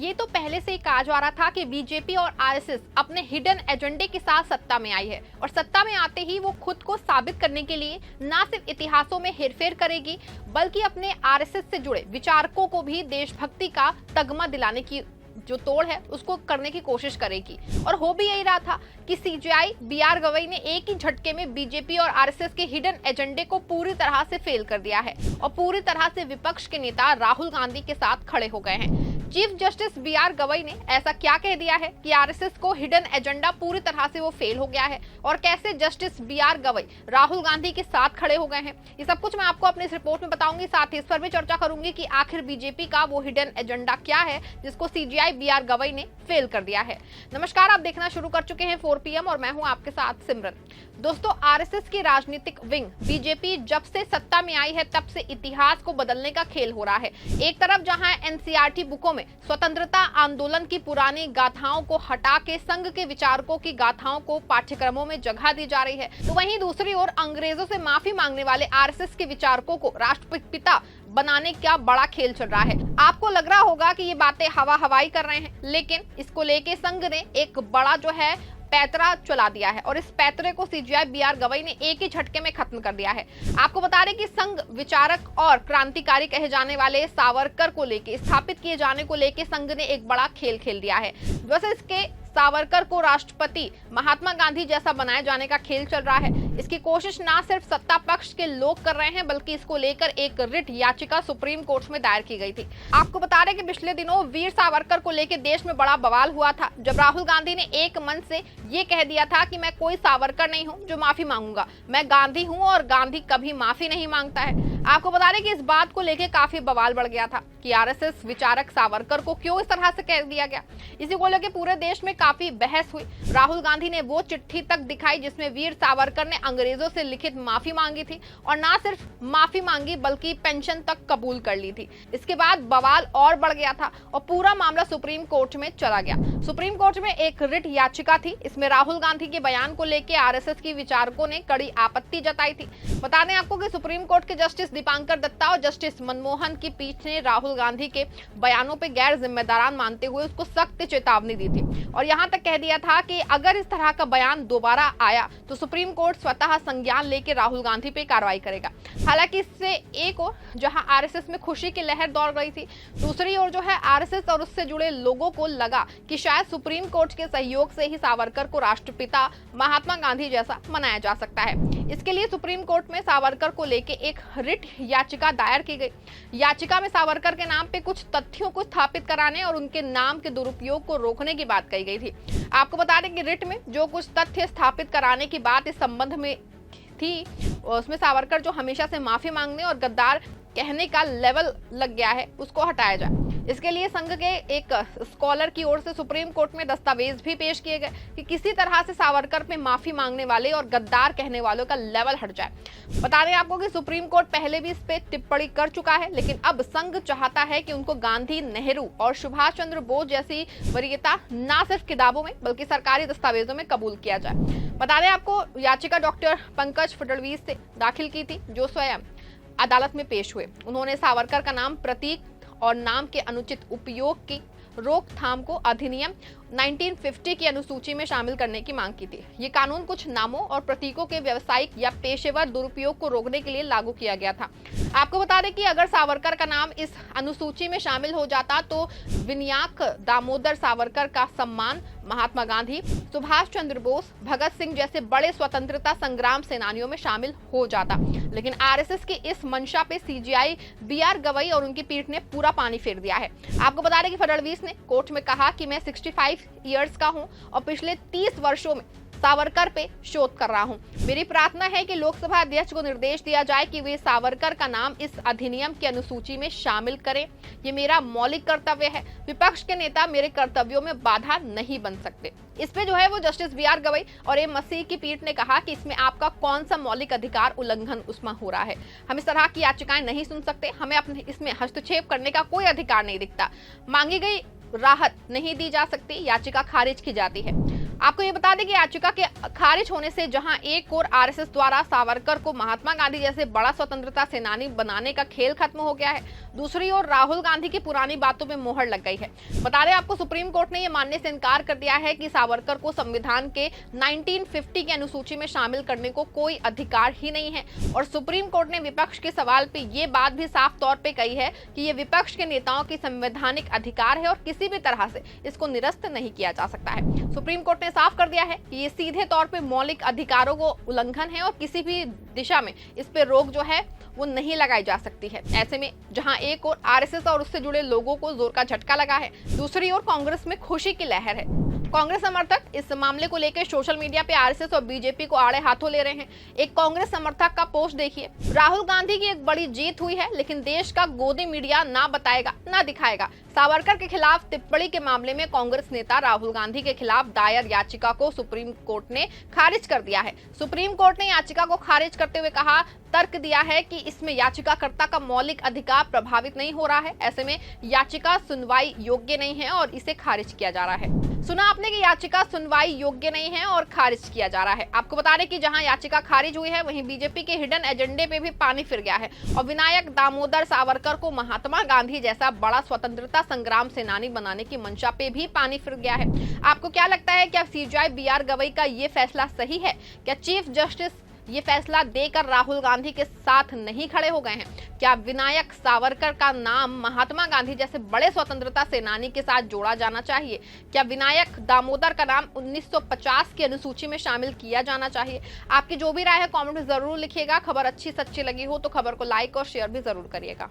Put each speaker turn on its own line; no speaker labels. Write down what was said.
ये तो पहले से ही कहा जा रहा था कि बीजेपी और आरएसएस अपने हिडन एजेंडे के साथ सत्ता में आई है और सत्ता में आते ही वो खुद को साबित करने के लिए न सिर्फ इतिहासों में हेरफेर करेगी बल्कि अपने आरएसएस से जुड़े विचारकों को भी देशभक्ति का तगमा दिलाने की जो तोड़ है उसको करने की कोशिश करेगी। और हो भी यही रहा था कि सीजेआई बीआर गवई ने एक ही झटके में बीजेपी और आरएसएस के हिडन एजेंडे को पूरी तरह से फेल कर दिया है और पूरी तरह से विपक्ष के नेता राहुल गांधी के साथ खड़े हो गए हैं। चीफ जस्टिस बीआर गवई ने ऐसा क्या कह दिया है कि आरएसएस को हिडन एजेंडा पूरी तरह से वो फेल हो गया है और कैसे जस्टिस बीआर गवई राहुल गांधी के साथ खड़े हो गए हैं, ये सब कुछ मैं आपको अपनी इस रिपोर्ट में बताऊंगी। साथ ही इस पर भी चर्चा करूंगी कि आखिर बीजेपी का वो हिडन एजेंडा क्या है जिसको सीजेआई बीआर गवई ने फेल कर दिया है। नमस्कार, आप देखना शुरू कर चुके हैं 4 PM और मैं हूं आपके साथ सिमरन। दोस्तों, आरएसएस की राजनीतिक विंग बीजेपी जब से सत्ता में आई है तब से इतिहास को बदलने का खेल हो रहा है। एक तरफ जहां एनसीईआरटी बुकों में स्वतंत्रता आंदोलन की पुरानी गाथाओं को हटा के संघ के विचारकों की गाथाओं को पाठ्यक्रमों में जगह दी जा रही है, तो वहीं दूसरी ओर अंग्रेजों से माफी मांगने वाले आरएसएस के विचारकों को राष्ट्रपिता बनाने का बड़ा खेल चल रहा है। आपको लग रहा होगा कि ये बातें हवाई कर रहे हैं, लेकिन इसको लेके संघ ने एक बड़ा जो है पैतरा चला दिया है और इस पैतरे को सीजेआई बीआर गवई ने एक ही झटके में खत्म कर दिया है। आपको बता दें कि संघ विचारक और क्रांतिकारी कहे जाने वाले सावरकर को लेके स्थापित किए जाने को लेके संघ ने एक बड़ा खेल खेल दिया है। वैसे इसके सावरकर को राष्ट्रपति महात्मा गांधी जैसा बनाए जाने का खेल चल रहा है। इसकी कोशिश ना सिर्फ सत्ता पक्ष के लोग कर रहे हैं बल्कि इसको लेकर एक रिट याचिका सुप्रीम कोर्ट में दायर की गई थी। आपको बता दें कि पिछले दिनों वीर सावरकर को लेकर देश में बड़ा बवाल हुआ था जब राहुल गांधी ने एक मन से ये कह दिया था कि मैं कोई सावरकर नहीं हूं जो माफी मांगूंगा, मैं गांधी हूं और गांधी कभी माफी नहीं मांगता है। आपको बता दें कि इस बात को लेकर काफी बवाल बढ़ गया था कि आरएसएस विचारक सावरकर को क्यों इस तरह से कह दिया गया। इसी को लेकर पूरे देश में काफी बहस हुई। राहुल गांधी ने वो चिट्ठी तक दिखाई जिसमें वीर सावरकर ने अंग्रेजों से लिखित माफी मांगी थी और ना सिर्फ माफी मांगी बल्कि पेंशन तक कबूल कर ली थी। इसके बाद बवाल और बढ़ गया था और पूरा मामला सुप्रीम कोर्ट में चला गया। सुप्रीम कोर्ट में एक रिट याचिका थी, इसमें राहुल गांधी के बयान को लेकर आरएसएस की विचारकों ने कड़ी आपत्ति जताई थी। बता दें आपको कि सुप्रीम कोर्ट के जस्टिस दीपांकर दत्ता और जस्टिस मनमोहन की पीठ ने राहुल गांधी के बयानों पर गैर जिम्मेदारान मानते हुए उसको सख्त चेतावनी दी थी और यहाँ तक कह दिया था कि अगर इस तरह का बयान दोबारा आया तो सुप्रीम कोर्ट स्वतः संज्ञान लेकर राहुल गांधी पे कार्रवाई करेगा। हालांकि इससे एक और जहां आरएसएस में खुशी की लहर दौड़ रही थी, दूसरी ओर जो है आरएसएस और उससे जुड़े लोगों को लगा कि शायद सुप्रीम कोर्ट के सहयोग से ही सावरकर को राष्ट्रपिता महात्मा गांधी जैसा मनाया जा सकता है। इसके लिए सुप्रीम कोर्ट में सावरकर को लेकर एक रिट याचिका दायर की गई। याचिका में सावरकर के नाम पे कुछ तथ्यों को स्थापित कराने और उनके नाम के दुरुपयोग को रोकने की बात कही गई थी। आपको बता दें कि रिट में जो कुछ तथ्य स्थापित कराने की बात इस संबंध में थी उसमें सावरकर जो हमेशा से माफी मांगने और गद्दार कहने का लेवल लग गया है उसको हटाया जाए। इसके लिए संघ के एक स्कॉलर की ओर से सुप्रीम कोर्ट में दस्तावेज भी पेश किए गए कि किसी तरह से सावरकर पे माफी मांगने वाले और गद्दार कहने वालों का लेवल हट जाए। बता दें आपको कि सुप्रीम कोर्ट पहले भी इस पे टिप्पणी कर चुका है, लेकिन अब संघ चाहता है कि उनको गांधी, नेहरू और सुभाष चंद्र बोस जैसी वरीयता न सिर्फ किताबों में बल्कि सरकारी दस्तावेजों में कबूल किया जाए। बता दें आपको याचिका डॉक्टर पंकज फडणवीस से दाखिल की थी जो स्वयं अदालत में पेश हुए। उन्होंने सावरकर का नाम, प्रतीक और नाम के अनुचित उपयोग की रोकथाम को अधिनियम 1950 की अनुसूची में शामिल करने की मांग की थी। ये कानून कुछ नामों और प्रतीकों के व्यावसायिक या पेशेवर दुरुपयोग को रोकने के लिए लागू किया गया था। आपको बता दें कि अगर सावरकर का नाम इस अनुसूची में शामिल हो जाता तो विनायक दामोदर सावरकर का सम्मान महात्मा गांधी, सुभाष चंद्र बोस, भगत सिंह जैसे बड़े स्वतंत्रता संग्राम सेनानियों में शामिल हो जाता। लेकिन आरएसएस की इस मंशा पे सीजेआई बीआर गवई और उनकी पीठ ने पूरा पानी फेर दिया है। आपको बता दें कि फडणवीस ने कोर्ट में कहा कि मैं 65 इयर्स का हूं और पिछले 30 वर्षों में सावरकर पे शोध कर रहा हूं। मेरी प्रार्थना है कि लोकसभा अध्यक्ष को निर्देश दिया जाए कि वे सावरकर का नाम इस अधिनियम की अनुसूची में शामिल करें। ये मेरा मौलिक कर्तव्य है। विपक्ष के नेता मेरे कर्तव्यों में बाधा नहीं बन सकते। इस पे जो है वो जस्टिस बीआर गवई और एम मसीह की पीठ ने कहा कि इसमें आपका कौन सा मौलिक अधिकार उल्लंघन उसमें हो रहा है। हम इस तरह की याचिकाएं नहीं सुन सकते, हमें अपने इसमें हस्तक्षेप करने का कोई अधिकार नहीं दिखता। मांगी गई राहत नहीं दी जा सकती, याचिका खारिज की जाती है। आपको ये बता दें कि याचिका के खारिज होने से जहां एक ओर आरएसएस द्वारा सावरकर को महात्मा गांधी जैसे बड़ा स्वतंत्रता सेनानी बनाने का खेल खत्म हो गया है, दूसरी ओर राहुल गांधी की पुरानी बातों में मोहर लग गई है। बता दें आपको, सुप्रीम कोर्ट ने यह मानने से इनकार कर दिया है कि सावरकर को संविधान के 1950 की अनुसूची में शामिल करने को कोई अधिकार ही नहीं है। और सुप्रीम कोर्ट ने विपक्ष के सवाल पे ये बात भी साफ तौर पे कही है कि ये विपक्ष के नेताओं की संवैधानिक अधिकार है और किसी भी तरह से इसको निरस्त नहीं किया जा सकता है। सुप्रीम कोर्ट ने साफ कर दिया है कि ये सीधे तौर पे मौलिक अधिकारों को उल्लंघन है और किसी भी दिशा में इस पे रोक जो है वो नहीं लगाई जा सकती है। ऐसे में जहां एक ओर आरएसएस और उससे जुड़े लोगों को जोर का झटका लगा है, दूसरी ओर कांग्रेस में खुशी की लहर है। कांग्रेस समर्थक इस मामले को लेकर सोशल मीडिया पे आरएसएस और बीजेपी को आड़े हाथों ले रहे हैं। एक कांग्रेस समर्थक का पोस्ट देखिए, राहुल गांधी की एक बड़ी जीत हुई है, लेकिन देश का गोदी मीडिया ना बताएगा ना दिखाएगा। सावरकर के खिलाफ टिप्पणी के मामले में कांग्रेस नेता राहुल गांधी के खिलाफ दायर याचिका को सुप्रीम कोर्ट ने खारिज कर दिया है। सुप्रीम कोर्ट ने याचिका को खारिज करते हुए कहा, तर्क दिया है कि इसमें याचिकाकर्ता का मौलिक अधिकार प्रभावित नहीं हो रहा है। ऐसे में याचिका सुनवाई योग्य नहीं है और इसे खारिज किया जा रहा है। सुना आपने कि याचिका सुनवाई योग्य नहीं है और खारिज किया जा रहा है। आपको बता दें कि जहां याचिका खारिज हुई है, वहीं बीजेपी के हिडन एजेंडे पे भी पानी फिर गया है और विनायक दामोदर सावरकर को महात्मा गांधी जैसा बड़ा स्वतंत्रता संग्राम सेनानी बनाने की मंशा पे भी पानी फिर गया है। आपको क्या लगता है, क्या सीजेआई बीआर गवई का ये फैसला सही है? क्या चीफ जस्टिस ये फैसला देकर राहुल गांधी के साथ नहीं खड़े हो गए हैं? क्या विनायक सावरकर का नाम महात्मा गांधी जैसे बड़े स्वतंत्रता सेनानी के साथ जोड़ा जाना चाहिए? क्या विनायक दामोदर का नाम 1950 की अनुसूची में शामिल किया जाना चाहिए? आपकी जो भी राय है कमेंट में जरूर लिखिएगा। खबर अच्छी सच्ची लगी हो तो खबर को लाइक और शेयर भी जरूर करिएगा।